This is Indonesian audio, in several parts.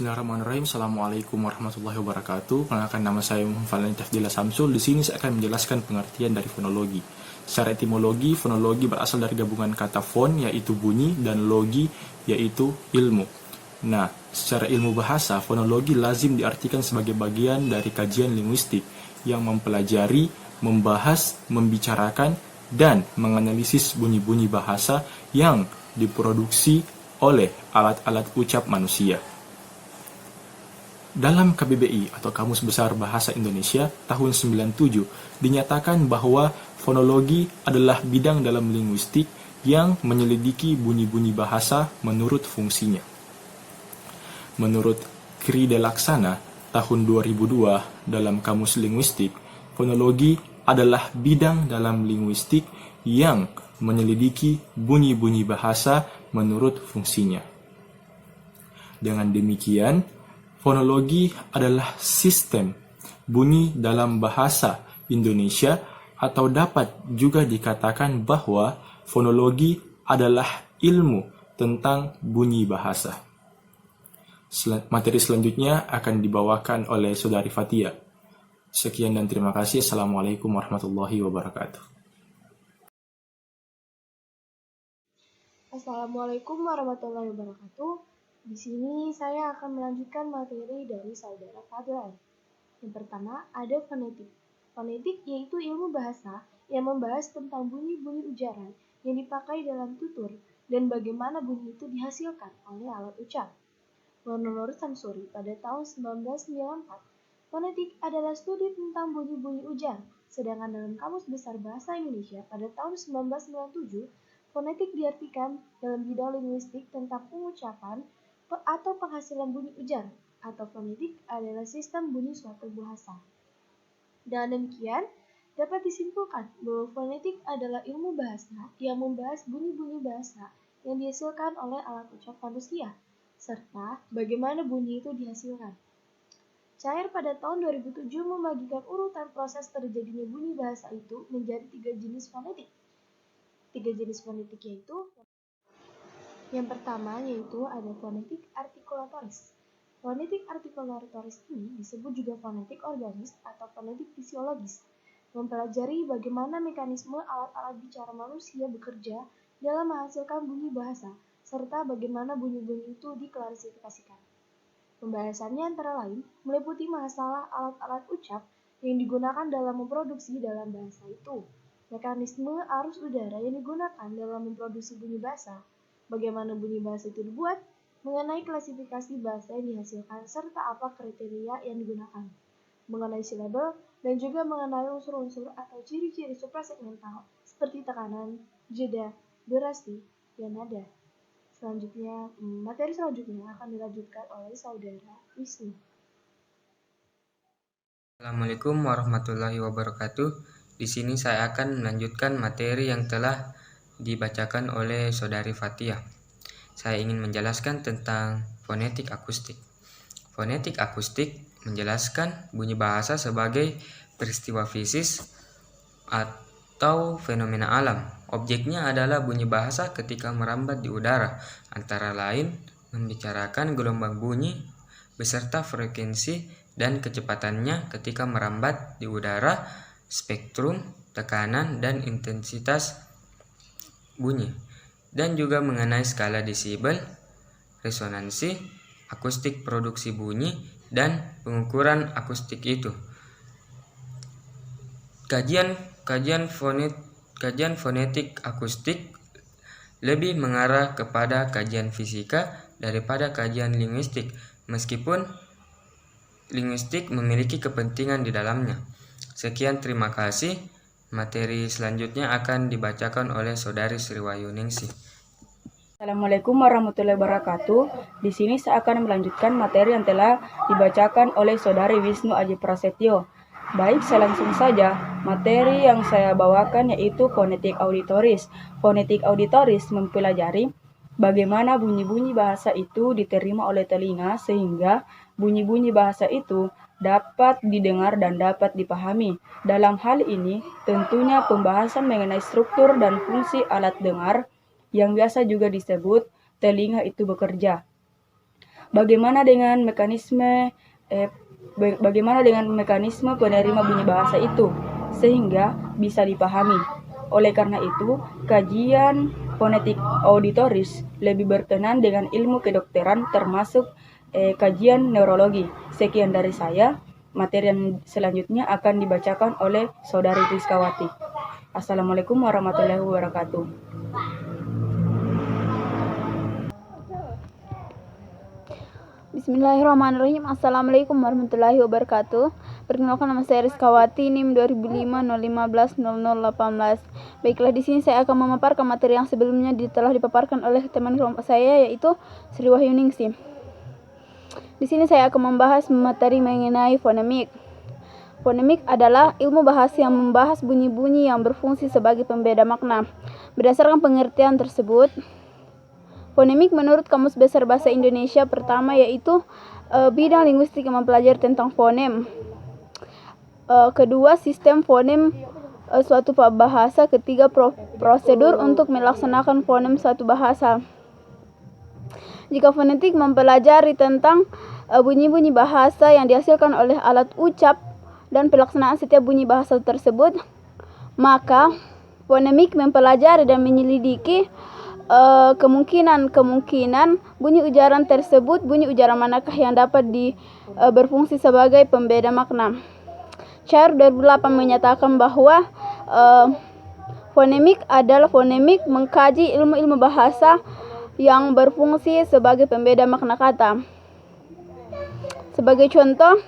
Bismillahirrahmanirrahim. Assalamualaikum warahmatullahi wabarakatuh. Perkenalkan, nama saya Muhammad Tafdila Samsul. Di sini saya akan menjelaskan pengertian dari fonologi. Secara etimologi, fonologi berasal dari gabungan kata fon, yaitu bunyi, dan logi, yaitu ilmu. Nah, secara ilmu bahasa, fonologi lazim diartikan sebagai bagian dari kajian linguistik yang mempelajari, membahas, membicarakan, dan menganalisis bunyi-bunyi bahasa yang diproduksi oleh alat-alat ucap manusia. Dalam KBBI atau Kamus Besar Bahasa Indonesia tahun 97 dinyatakan bahwa fonologi adalah bidang dalam linguistik yang menyelidiki bunyi-bunyi bahasa menurut fungsinya. Menurut Krida Laksana tahun 2002 dalam Kamus Linguistik, fonologi adalah bidang dalam linguistik yang menyelidiki bunyi-bunyi bahasa menurut fungsinya. Dengan demikian, fonologi adalah sistem bunyi dalam bahasa Indonesia, atau dapat juga dikatakan bahwa fonologi adalah ilmu tentang bunyi bahasa. Materi selanjutnya akan dibawakan oleh Saudari Fatia. Sekian dan terima kasih. Assalamualaikum warahmatullahi wabarakatuh. Assalamualaikum warahmatullahi wabarakatuh. Di sini saya akan melanjutkan materi dari saudara Fadlan. Yang pertama, ada fonetik. Fonetik yaitu ilmu bahasa yang membahas tentang bunyi-bunyi ujaran yang dipakai dalam tutur dan bagaimana bunyi itu dihasilkan oleh alat ucap. Menurut Samsuri pada tahun 1994, fonetik adalah studi tentang bunyi-bunyi ujar, sedangkan dalam Kamus Besar Bahasa Indonesia pada tahun 1997, fonetik diartikan dalam bidang linguistik tentang pengucapan atau penghasilan bunyi ujar, atau fonetik adalah sistem bunyi suatu bahasa. Dengan demikian, dapat disimpulkan bahwa fonetik adalah ilmu bahasa yang membahas bunyi-bunyi bahasa yang dihasilkan oleh alat ucap manusia, serta bagaimana bunyi itu dihasilkan. Cair pada tahun 2007 membagikan urutan proses terjadinya bunyi bahasa itu menjadi 3 jenis fonetik. 3 jenis fonetik yaitu: yang pertama yaitu ada fonetik artikulatoris. Fonetik artikulatoris ini disebut juga fonetik organis atau fonetik fisiologis, mempelajari bagaimana mekanisme alat-alat bicara manusia bekerja dalam menghasilkan bunyi bahasa, serta bagaimana bunyi-bunyi itu diklasifikasikan. Pembahasannya antara lain meliputi masalah alat-alat ucap yang digunakan dalam memproduksi dalam bahasa itu, mekanisme arus udara yang digunakan dalam memproduksi bunyi bahasa, bagaimana bunyi bahasa itu dibuat, mengenai klasifikasi bahasa yang dihasilkan, serta apa kriteria yang digunakan, mengenai silabel, dan juga mengenai unsur-unsur atau ciri-ciri suprasegmental seperti tekanan, jeda, durasi, dan nada. Selanjutnya, materi selanjutnya akan dilanjutkan oleh saudara Wisnu. Assalamualaikum warahmatullahi wabarakatuh. Di sini saya akan melanjutkan materi yang telah dibacakan oleh saudari Fatia. Saya ingin menjelaskan tentang fonetik akustik. Fonetik akustik menjelaskan bunyi bahasa sebagai peristiwa fisik atau fenomena alam. Objeknya adalah bunyi bahasa ketika merambat di udara, antara lain membicarakan gelombang bunyi beserta frekuensi dan kecepatannya ketika merambat di udara, spektrum, tekanan, dan intensitas bunyi, dan juga mengenai skala desibel, resonansi, akustik produksi bunyi, dan pengukuran akustik itu. Kajian fonetik akustik lebih mengarah kepada kajian fisika daripada kajian linguistik, meskipun linguistik memiliki kepentingan di dalamnya. Sekian, terima kasih. Materi selanjutnya akan dibacakan oleh saudari Sriwayuningsih. Assalamualaikum warahmatullahi wabarakatuh. Di sini saya akan melanjutkan materi yang telah dibacakan oleh saudari Wisnu Aji Prasetyo. Baik, saya langsung saja. Materi yang saya bawakan yaitu fonetik auditoris. Fonetik auditoris mempelajari bagaimana bunyi-bunyi bahasa itu diterima oleh telinga sehingga bunyi-bunyi bahasa itu dapat didengar dan dapat dipahami. Dalam hal ini, tentunya pembahasan mengenai struktur dan fungsi alat dengar yang biasa juga disebut telinga itu bekerja. Bagaimana dengan mekanisme penerima bunyi bahasa itu sehingga bisa dipahami. Oleh karena itu, kajian fonetik auditoris lebih berkenan dengan ilmu kedokteran termasuk kajian neurologi. Sekian dari saya. Materi yang selanjutnya akan dibacakan oleh Saudari Rizkawati. Assalamualaikum warahmatullahi wabarakatuh. Bismillahirrahmanirrahim. Assalamualaikum warahmatullahi wabarakatuh. Perkenalkan, nama saya Rizkawati, NIM 2005-015-0018. Baiklah, di sini saya akan memaparkan materi yang sebelumnya telah dipaparkan oleh teman kelompok saya, yaitu Sri Wahyuningsi. Di sini saya akan membahas materi mengenai fonemik. Fonemik adalah ilmu bahasa yang membahas bunyi-bunyi yang berfungsi sebagai pembeda makna. Berdasarkan pengertian tersebut, fonemik menurut Kamus Besar Bahasa Indonesia pertama yaitu bidang linguistik yang mempelajari tentang fonem. Kedua, sistem fonem suatu bahasa. Ketiga, prosedur untuk melaksanakan fonem suatu bahasa. Jika fonetik mempelajari tentang bunyi-bunyi bahasa yang dihasilkan oleh alat ucap dan pelaksanaan setiap bunyi bahasa tersebut, maka fonemik mempelajari dan menyelidiki kemungkinan bunyi ujaran tersebut, bunyi ujaran manakah yang dapat berfungsi sebagai pembeda makna. Chair 2008 menyatakan bahwa fonemik mengkaji ilmu-ilmu bahasa yang berfungsi sebagai pembeda makna kata. Sebagai contoh,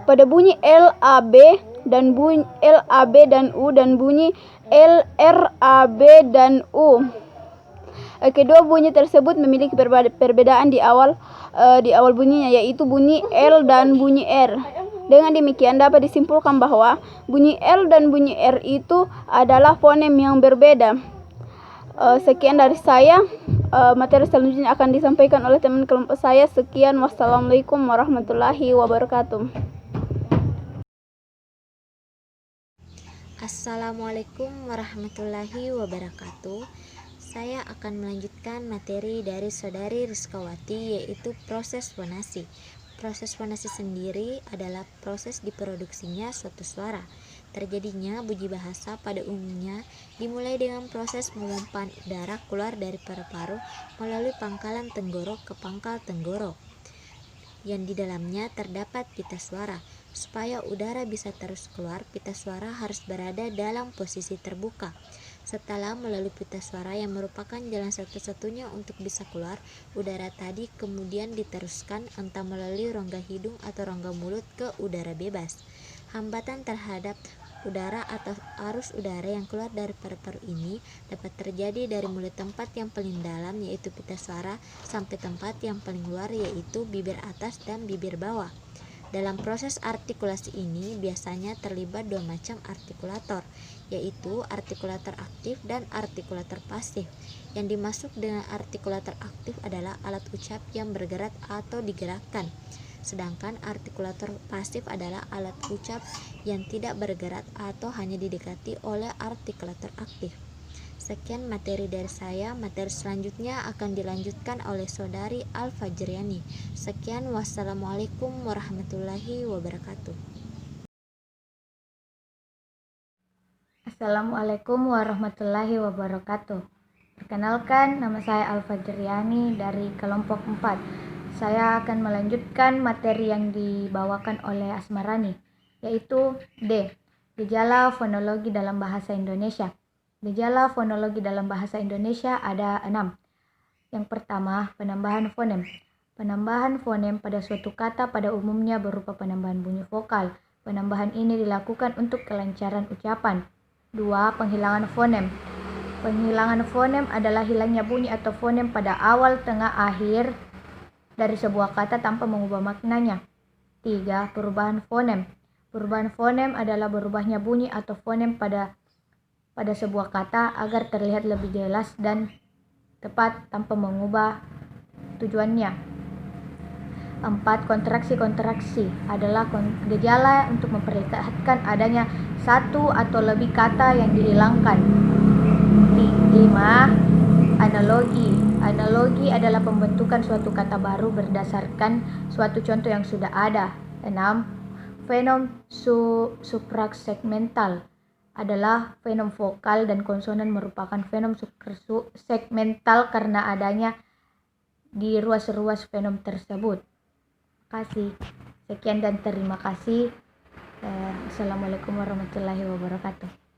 pada bunyi LAB dan bunyi LAB dan U dan bunyi LRAB dan U. Kedua bunyi tersebut memiliki perbedaan di awal bunyinya, yaitu bunyi L dan bunyi R. Dengan demikian dapat disimpulkan bahwa bunyi L dan bunyi R itu adalah fonem yang berbeda. Sekian dari saya. Materi selanjutnya akan disampaikan oleh teman kelompok saya. Sekian, wassalamualaikum warahmatullahi wabarakatuh. Assalamualaikum warahmatullahi wabarakatuh. Saya akan melanjutkan materi dari Saudari Rizkawati, yaitu proses fonasi. Proses fonasi sendiri adalah proses diproduksinya suatu suara. Terjadinya bunyi bahasa pada umumnya dimulai dengan proses pengumpahan udara keluar dari paru-paru melalui pangkalan tenggorok ke pangkal tenggorok, yang di dalamnya terdapat pita suara. Supaya udara bisa terus keluar, pita suara harus berada dalam posisi terbuka. Setelah melalui pita suara yang merupakan jalan satu-satunya untuk bisa keluar, udara tadi kemudian diteruskan entah melalui rongga hidung atau rongga mulut ke udara bebas. Hambatan terhadap udara atau arus udara yang keluar dari paru-paru ini dapat terjadi dari mulai tempat yang paling dalam, yaitu pita suara, sampai tempat yang paling luar, yaitu bibir atas dan bibir bawah. Dalam proses artikulasi ini biasanya terlibat dua macam artikulator, yaitu artikulator aktif dan artikulator pasif. Yang dimaksud dengan artikulator aktif adalah alat ucap yang bergerak atau digerakkan, sedangkan artikulator pasif adalah alat ucap yang tidak bergerak atau hanya didekati oleh artikulator aktif. Sekian materi dari saya. Materi selanjutnya akan dilanjutkan oleh Saudari Al-Fajriani. Sekian, wassalamualaikum warahmatullahi wabarakatuh. Assalamualaikum warahmatullahi wabarakatuh. Perkenalkan, nama saya Al-Fajriani dari kelompok 4. Saya akan melanjutkan materi yang dibawakan oleh Asmarani, yaitu D. Gejala fonologi dalam bahasa Indonesia. Gejala fonologi dalam bahasa Indonesia ada 6. Yang pertama, penambahan fonem. Penambahan fonem pada suatu kata pada umumnya berupa penambahan bunyi vokal. Penambahan ini dilakukan untuk kelancaran ucapan. 2. Penghilangan fonem. Penghilangan fonem adalah hilangnya bunyi atau fonem pada awal, tengah, akhir dari sebuah kata tanpa mengubah maknanya. 3. Perubahan fonem. Perubahan fonem adalah berubahnya bunyi atau fonem pada sebuah kata agar terlihat lebih jelas dan tepat tanpa mengubah tujuannya. 4. Kontraksi adalah gejala untuk memperlihatkan adanya satu atau lebih kata yang dihilangkan. 5. Analogi Analogi adalah pembentukan suatu kata baru berdasarkan suatu contoh yang sudah ada. 6. Fenom suprasegmental adalah fenom vokal dan konsonan merupakan fenom segmental karena adanya di ruas-ruas fenom tersebut. Kasih. Sekian dan terima kasih. Assalamualaikum warahmatullahi wabarakatuh.